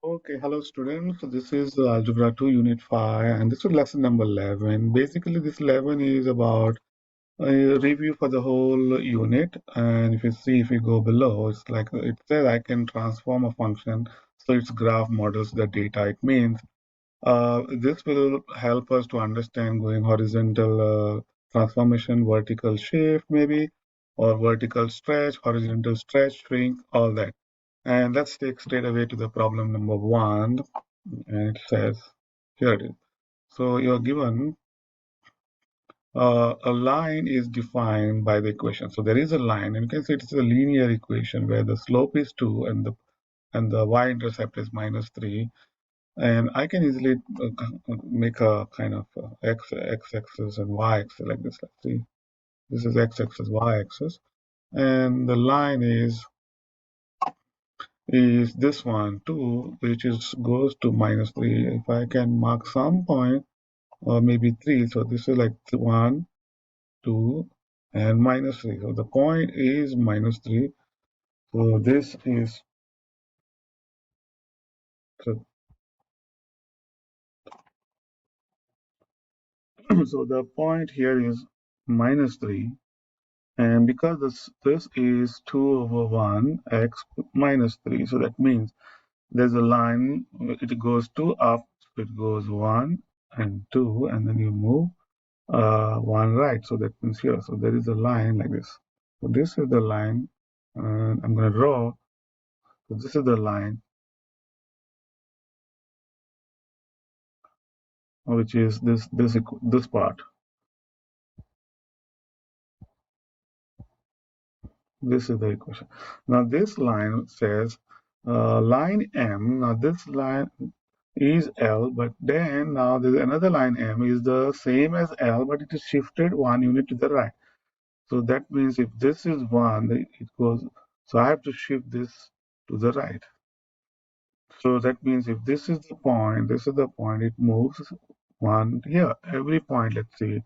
Okay, hello students. So this is Algebra 2 Unit 5 and this is lesson number 11. Basically this 11 is about a review for the whole unit, and if you go below, it's like it says I can transform a function so its graph models the data. It means this will help us to understand going horizontal transformation, vertical shift maybe, or vertical stretch, horizontal stretch, shrink, all that. And let's take straight away to the problem number 1. And it says, here it is. So you're given a line is defined by the equation. So there is a line, and you can see it's a linear equation where the slope is 2 and the y-intercept is -3. And I can easily make a kind of x-axis and y-axis like this. Let's see. This is x-axis, y-axis. And the line is this one, 2, which is goes to -3. If I can mark some point, or maybe 3, so this is like 1, 2, and -3. So the point is -3. So this is, so, so the point here is -3. And because this is 2 over 1 x minus 3, so that means there's a line, it goes 2 up, so it goes 1 and 2, and then you move 1 right. So that means here, so there is a line like this. So this is the line, and I'm going to draw. So this is the line, which is this part. This is the equation. Now this line says line M. Now this line is L, but then now there's another line M is the same as L, but it is shifted 1 unit to the right. So that means if this is 1, it goes, so I have to shift this to the right. So that means if this is the point, it moves 1 here. Every point, let's see,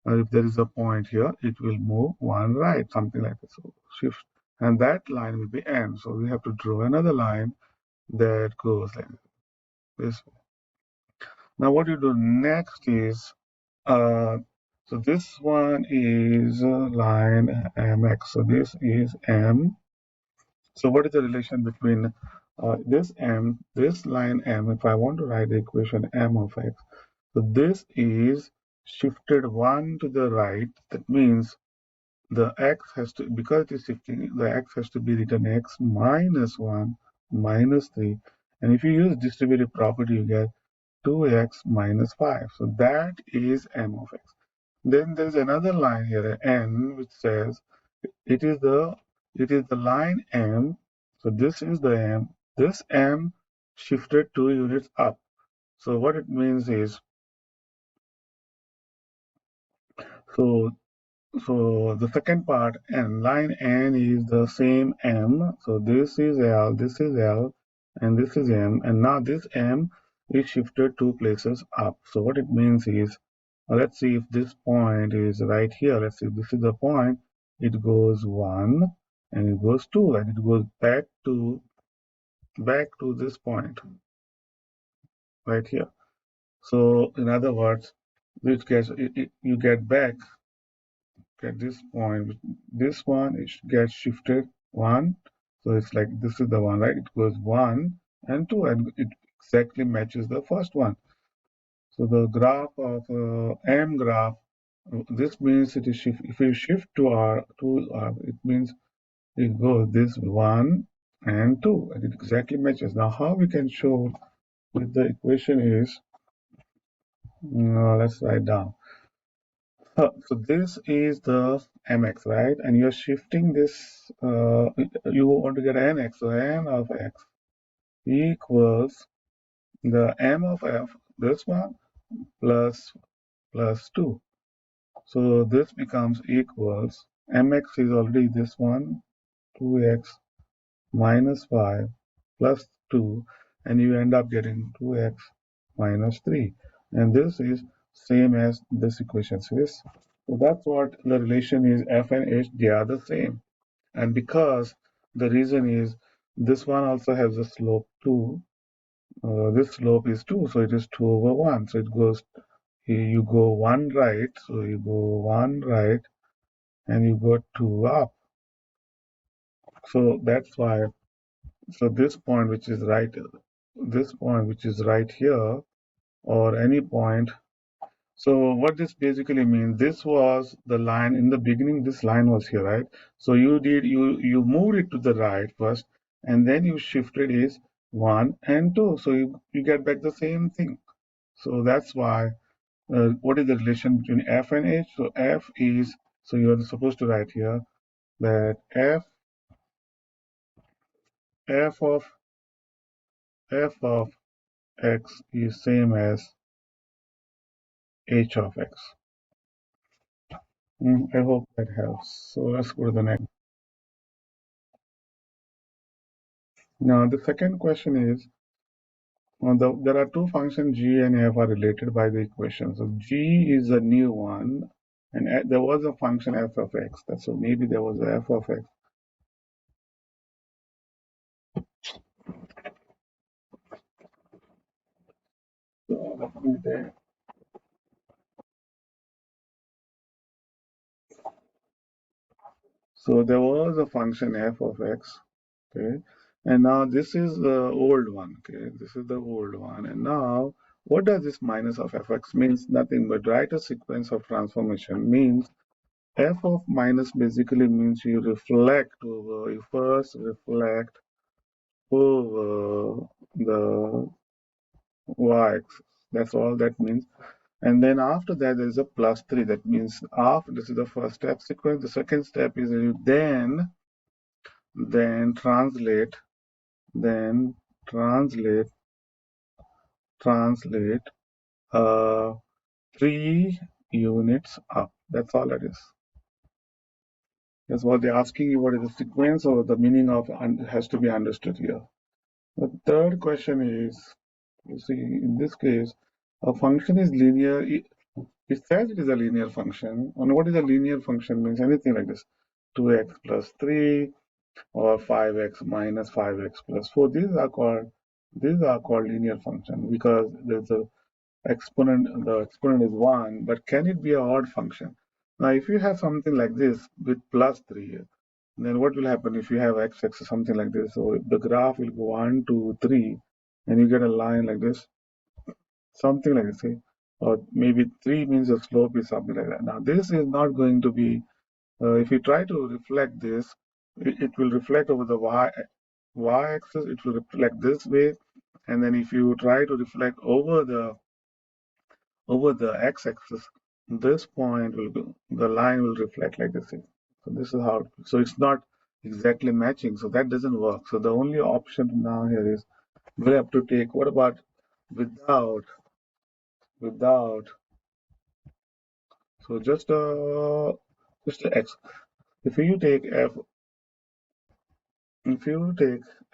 if there is a point here, it will move 1 right, something like this. So shift, and that line will be M. So we have to draw another line that goes like this. Now what you do next is, uh, so this one is line MX. So this is M. So what is the relation between this M, this line M, if I want to write the equation M of X. So this is shifted 1 to the right. That means the X has to, because it is shifting, the X has to be written X minus 1 minus 3. And if you use distributive property, you get 2x minus 5. So that is M of X. Then there's another line here, N, which says it is the line M. So this is the M. This M shifted 2 units up. So what it means is, so so the second part, N, line N is the same M. So this is L, and this is M. And now this M is shifted 2 places up. So what it means is, let's see if this point is right here. Let's see if this is the point. It goes 1 and it goes 2 and it goes back to this point right here. So in other words, which gets you get back at this point. This one it gets shifted 1. So it's like this is the one, right? It goes 1 and 2 and it exactly matches the first one. So the graph of M graph, this means it is shift. If you shift to R, it means it goes this 1 and 2 and it exactly matches. Now how we can show with the equation is, let's write down. So this is the mx, right? And you're shifting this, you want to get nx, so n of x equals the m of f, this one, plus 2. So this becomes equals, mx is already this one, 2x minus 5 plus 2, and you end up getting 2x minus 3. And this is same as this equation says. So that's what the relation is, f and h, they are the same. And because the reason is this one also has a slope 2, This slope is 2, so it is 2 over 1. So it goes, you go 1 right, so you go 1 right, and you go 2 up. So that's why, so this point which is right here, or any point. So what this basically means, this was the line in the beginning, this line was here, right? So you moved it to the right first, and then you shifted is 1 and 2. So you get back the same thing. So that's why, what is the relation between F and H? So F is, so you're supposed to write here that F of F of X is same as H of X. I hope that helps. So let's go to the next. Now the second question is, there are two functions g and f are related by the equation. So g is a new one, and there was a function f of x. So maybe there was a f of x. So let me there. So there was a function f of x. Okay, and now this is the old one. Okay, this is the old one, and now what does this minus of fx means? Nothing but write a sequence of transformation means f of minus basically means you reflect over, you first reflect over the y-axis. That's all that means. And then after that, there is a plus 3. That means after this is the first step sequence. The second step is you then translate, then translate, translate uh, 3 units up. That's all it is. That's what they're asking you. What is the sequence or the meaning of has to be understood here. The third question is, you see, in this case, a function is linear. It says it is a linear function. And what is a linear function means anything like this. 2x plus 3 or 5x minus 5x plus 4. These are called linear function because there's a exponent, the exponent is 1, but can it be an odd function? Now, if you have something like this with plus 3, then what will happen if you have x-axis or something like this? So the graph will go 1, 2, 3, and you get a line like this, something like this, see? Or maybe 3 means the slope is something like that. Now, this is not going to be, if you try to reflect this, it will reflect over the y-axis, it will reflect this way, and then if you try to reflect over the x-axis, this point will go, the line will reflect like this. So this is how, so it's not exactly matching, so that doesn't work. So the only option now here is we have to take, what about without, so just a x. If you take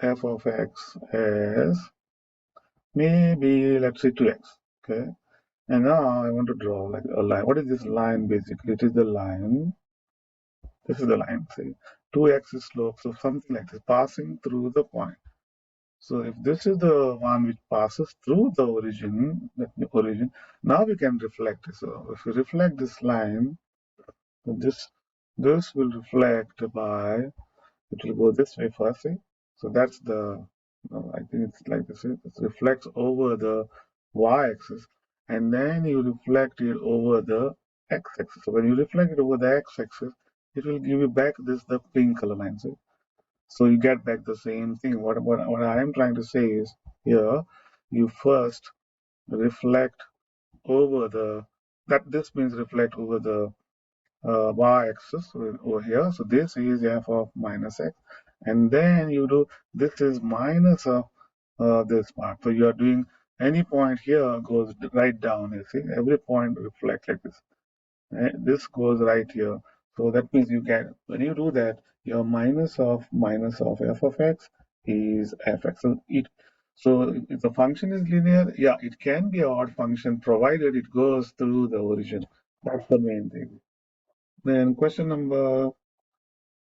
f of x as maybe let's say 2x, okay, and now I want to draw like a line. What is this line basically? It is the line. This is the line, say 2x is slope, so something like this, passing through the point. So if this is the one which passes through the origin, now we can reflect it. So if we reflect this line, this this will reflect by, it will go this way first, see? So that's the, no, I think it's like this. It reflects over the y-axis, and then you reflect it over the x-axis. So when you reflect it over the x-axis, it will give you back this the pink color line. So you get back the same thing. What I am trying to say is here, you first reflect over the, that this means reflect over the y-axis over here. So this is f of minus x, and then you do, this is minus of this part. So you are doing, any point here goes right down. You see, every point reflects like this. This goes right here. So that means you get, when you do that, your minus of f of x is fx. So if the function is linear, yeah, it can be an odd function provided it goes through the origin. That's the main thing. Then question number,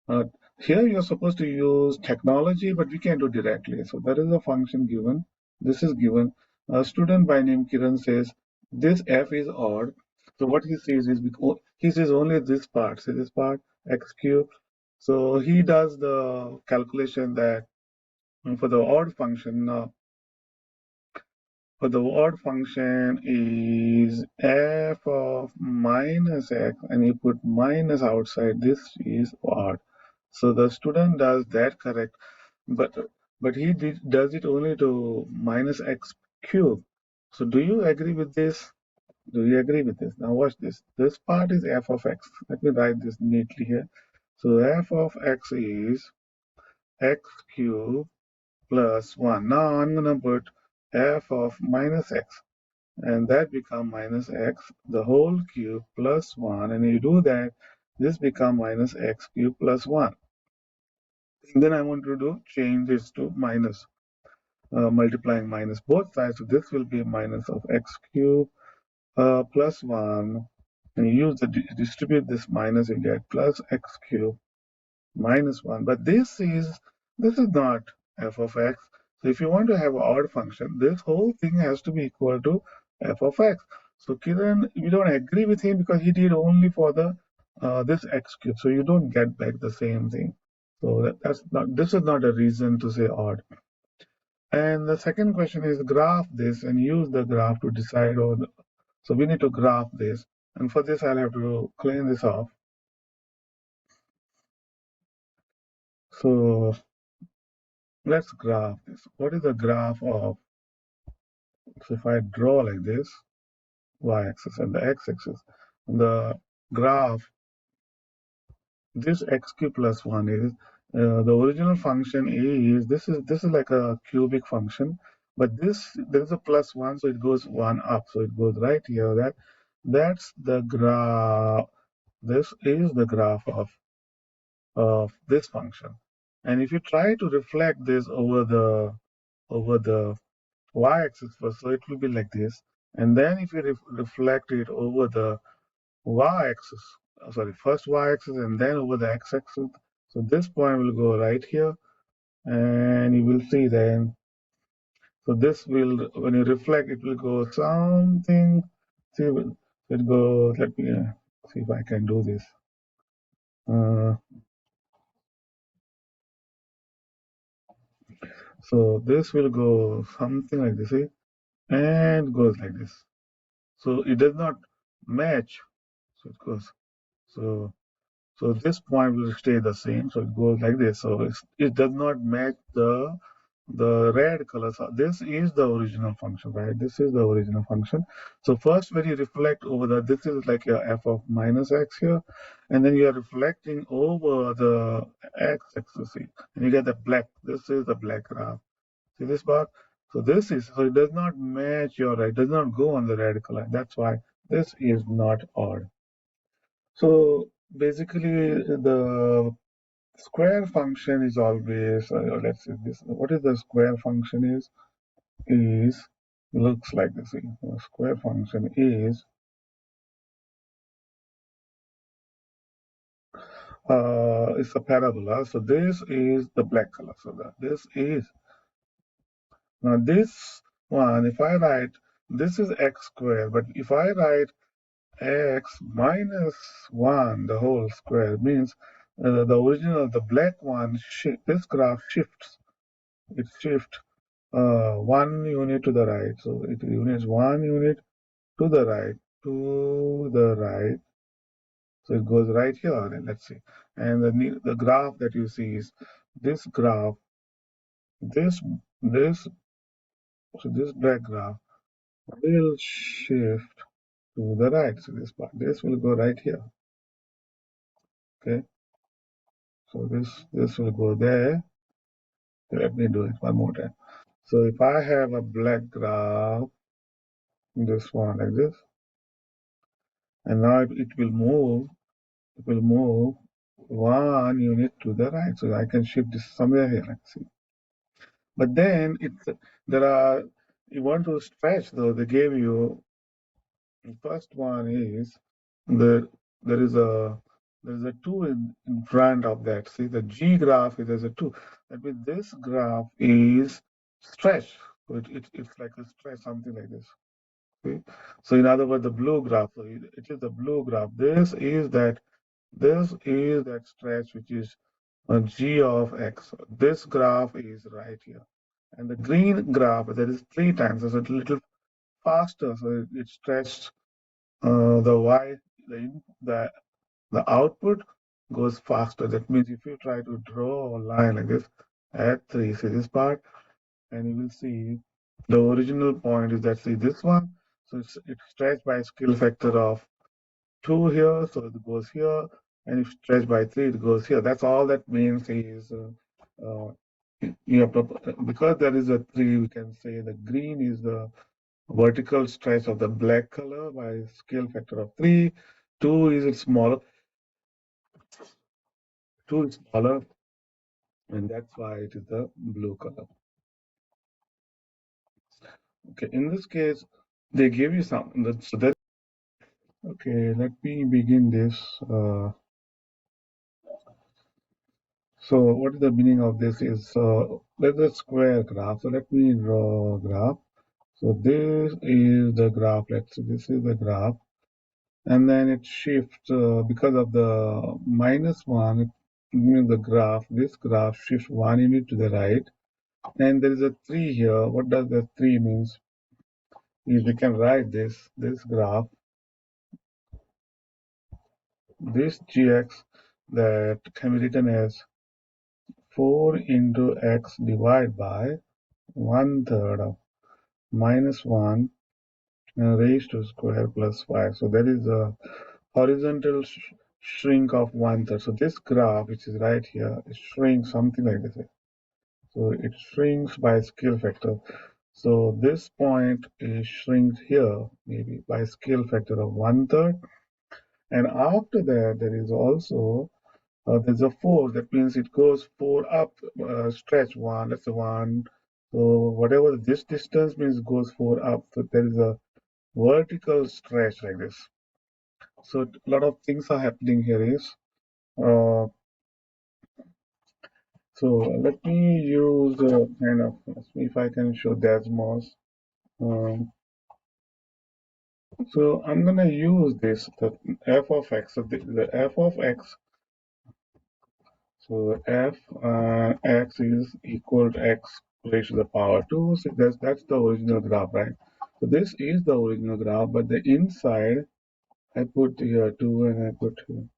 uh, here you're supposed to use technology, but we can do directly. So there is a function given. This is given. A student by name Kiran says this f is odd. So what he says is he says only this part. See this part x cube. So he does the calculation that for the odd function. For the odd function is f of minus x, and you put minus outside. This is odd. So the student does that correct, but does it only to minus x cube. So do you agree with this? Do you agree with this? Now watch this. This part is f of x. Let me write this neatly here. So f of x is x cube plus 1. Now I'm going to put f of minus x, and that become minus x the whole cube plus 1, and you do that, this become minus x cube plus 1. And then I want to do change this to minus, multiplying minus both sides, so this will be minus of x cube plus 1, and you use the distribute this minus, you get plus x cube minus 1. But this is not f of x. So if you want to have an odd function, this whole thing has to be equal to f of x. So Kiran, we don't agree with him because he did only for the this x cube. So you don't get back the same thing. So that's not, this is not a reason to say odd. And the second question is graph this and use the graph to decide. So we need to graph this. And for this, I'll have to clean this off. So let's graph this. What is the graph of, so if I draw like this, y-axis and the x-axis, the graph, this x cube plus 1 is, the original function is, this is like a cubic function, but there is a plus 1, so it goes 1 up, so it goes right here. That's the graph. This is the graph of this function. And if you try to reflect this over the y-axis first, so it will be like this. And then if you reflect it over the y-axis, sorry, first y-axis and then over the x-axis, so this point will go right here, and you will see then, so this will, when you reflect, it will go something, see, it goes, let me see if I can do this. Uh, so this will go something like this, see, and goes like this. So it does not match, so it goes, so so this point will stay the same. So it goes like this. So it does not match the red color. So this is the original function, right? This is the original function. So first, when you reflect over this is like your f of minus x here, and then you are reflecting over the x-axis, and you get the black. This is the black graph. See this part? So this is, so it does not match your right. Does not go on the red color. That's why this is not odd. So basically, the square function is always, let's see this. What is the square function is looks like this. The square function is it's a parabola. So this is the black color. So that this is, now this one. If I write, this is x squared, but if I write x minus 1 the whole square, means the original, the black one, this graph shifts. It shifts 1 unit to the right. So it units 1 unit to the right, to the right. So it goes right here. And let's see. And the graph that you see is this graph, this, this, so this black graph will shift to the right. So this will go right here. Okay. So this will go there. Let me do it one more time. So if I have a black graph, this one like this, and now it will move 1 unit to the right. So I can shift this somewhere here. Let's see. But then there are, you want to stretch though, they gave you, the first one is the, there is a, there's a 2 in front of that. See the G graph, there's a 2. That means this graph is stretched. So it's like a stretch, something like this. See? So in other words, the blue graph. So it is the blue graph. This is that stretch which is g of x. This graph is right here. And the green graph, that is three times, so it's a little faster. So it stretched the y, the output goes faster. That means if you try to draw a line like this at 3, see this part, and you will see the original point is that, see this one. So it's stretched by a scale factor of 2 here, so it goes here, and if stretched by 3, it goes here. That's all that means is uh, you have to, because there is a 3, we can say the green is the vertical stretch of the black color by a scale factor of 3. 2 is it smaller, 2 is smaller, and that's why it is the blue color. Okay, in this case, they give you some. So that okay. Let me begin this. So what is the meaning of this? Is there's a square graph. So let me draw a graph. So this is the graph. Let's say this is the graph, and then it shifts because of the -1. It means the graph. This graph shifts 1 unit to the right, and there is a 3 here. What does the 3 means? Is we can write this graph, this gx, that can be written as 4 into x divided by 1/3 of -1 raised to square plus 5. So there is a horizontal shrink of 1/3. So this graph, which is right here, it shrinks something like this. So it shrinks by scale factor. So this point is shrinks here, maybe by scale factor of 1/3. And after that, there is also there's a 4. That means it goes 4 up, stretch 1. That's a 1. So whatever this distance means goes 4 up. So there is a vertical stretch like this. So a lot of things are happening here is uh, so let me use kind of, let's see if I can show Desmos. Um, so I'm gonna use this, the f of x. So the f of x. So f x is equal to x raised to the power 2. So that's the original graph, right? So this is the original graph, but the inside I put here 2 and I put here.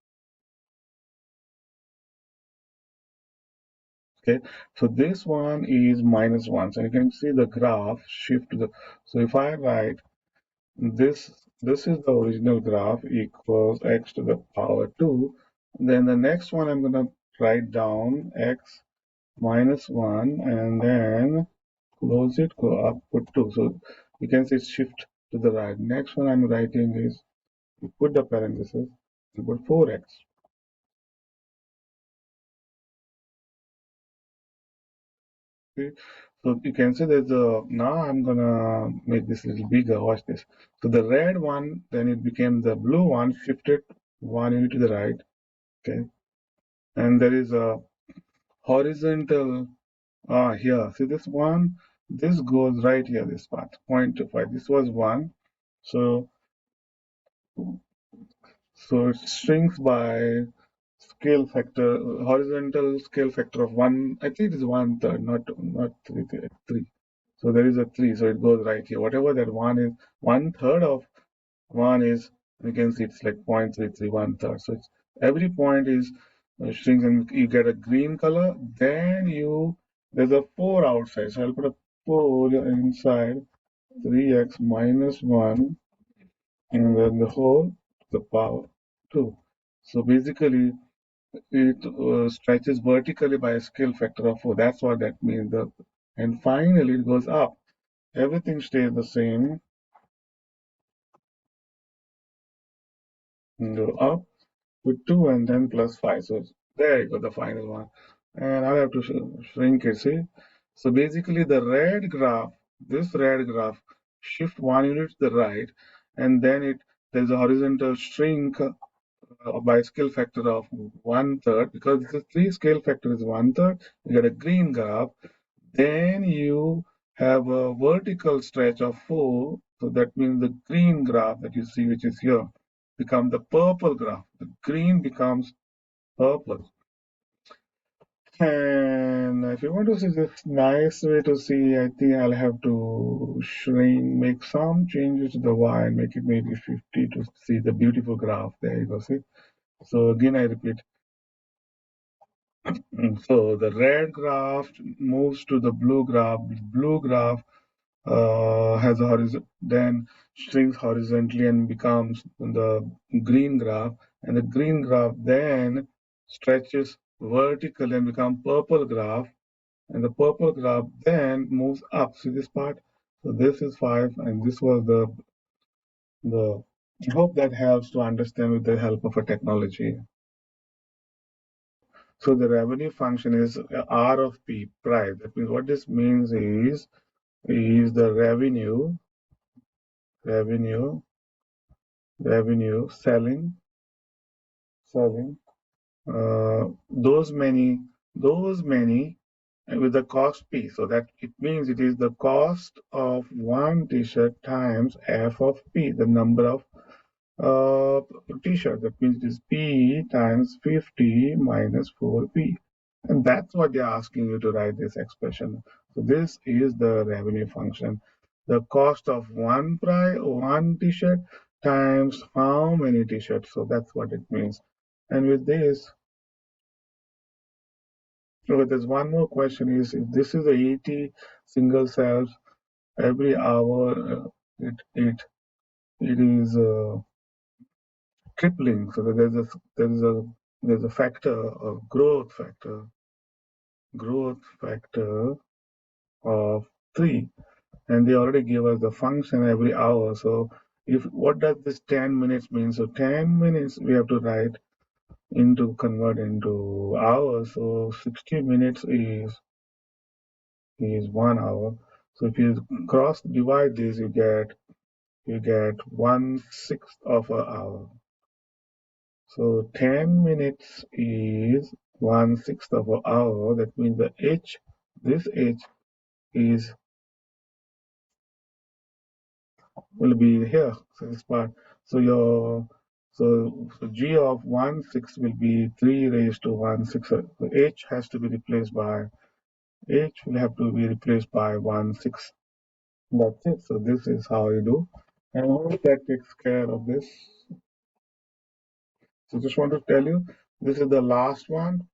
Okay, so this one is -1. So you can see the graph shift to the. So if I write this is the original graph equals x to the power 2. Then the next one I'm gonna write down x -1 and then close it, go up, put 2. So you can see shift to the right. Next one I'm writing is you put the parenthesis, you put 4x. Okay. So you can see there's a, now I'm gonna make this a little bigger. Watch this. So the red one, then it became the blue one, shifted 1 unit to the right. Okay. And there is a horizontal here. See this one? This goes right here, this part, 0.25. This was 1. So so it shrinks by scale factor, horizontal scale factor of 1. I think it is 1/3, not 3. So there is a 3, so it goes right here. Whatever that 1 is, 1/3 of 1 is, you can see it's like 0.33, 1/3. So it's, every point is shrinks and you get a green color. Then there's a 4 outside. So I'll put a 4 inside 3x minus 1 and then the whole to the power 2. So basically, it stretches vertically by a scale factor of 4. That's what that means. And finally, it goes up. Everything stays the same. And go up with 2 and then plus 5. So there you go, the final one. And I'll have to shrink it, see? So basically, the red graph, this red graph, shift 1 unit to the right, and then there's a horizontal shrink by scale factor of 1/3, because the 3 scale factor is 1/3. You get a green graph. Then you have a vertical stretch of 4. So that means the green graph that you see, which is here, become the purple graph. The green becomes purple. And if you want to see this nice way to see, I think I'll have to shrink, make some changes to the Y and make it maybe 50 to see the beautiful graph. There you go, see? So again, I repeat. So the red graph moves to the blue graph. Blue graph has a horizon, then shrinks horizontally and becomes the green graph, and the green graph then stretches vertically and become purple graph, and the purple graph then moves up. See this part? So this is 5, and this was the. I hope that helps to understand with the help of a technology. So the revenue function is R of P, price. That means what this means is the revenue selling those many with the cost P. So that it means it is the cost of one t-shirt times F of P, the number of t-shirt. That means it is P times 50 minus 4P. And that's what they're asking you to write this expression. So this is the revenue function. The cost of one t-shirt times how many t-shirts. So that's what it means. And with this, so there's one more question is if this is a 80 single cells every hour, it is tripling. So that there's a factor, a growth factor of 3, and they already give us the function every hour. So if what does this 10 minutes mean? So 10 minutes we have to write into convert into hours. So 60 minutes is 1 hour. So if you cross divide this, you get 1/6 of an hour. So 10 minutes is 1/6 of an hour. That means the h, this h is will be here. So this part. So so g of 1/6 will be 3 raised to 1/6. So h has to be replaced by h will have to be replaced by 1/6. That's it. So this is how you do. And I hope that takes care of this. So just want to tell you, this is the last one.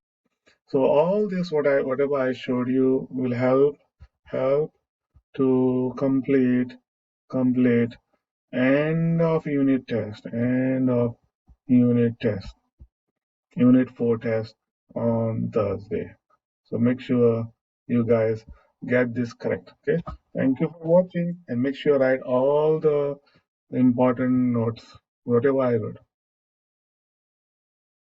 So all this whatever I showed you will help to complete end of unit test, unit 4 test on Thursday. So make sure you guys get this correct. Okay. Thank you for watching and make sure you write all the important notes, whatever I wrote.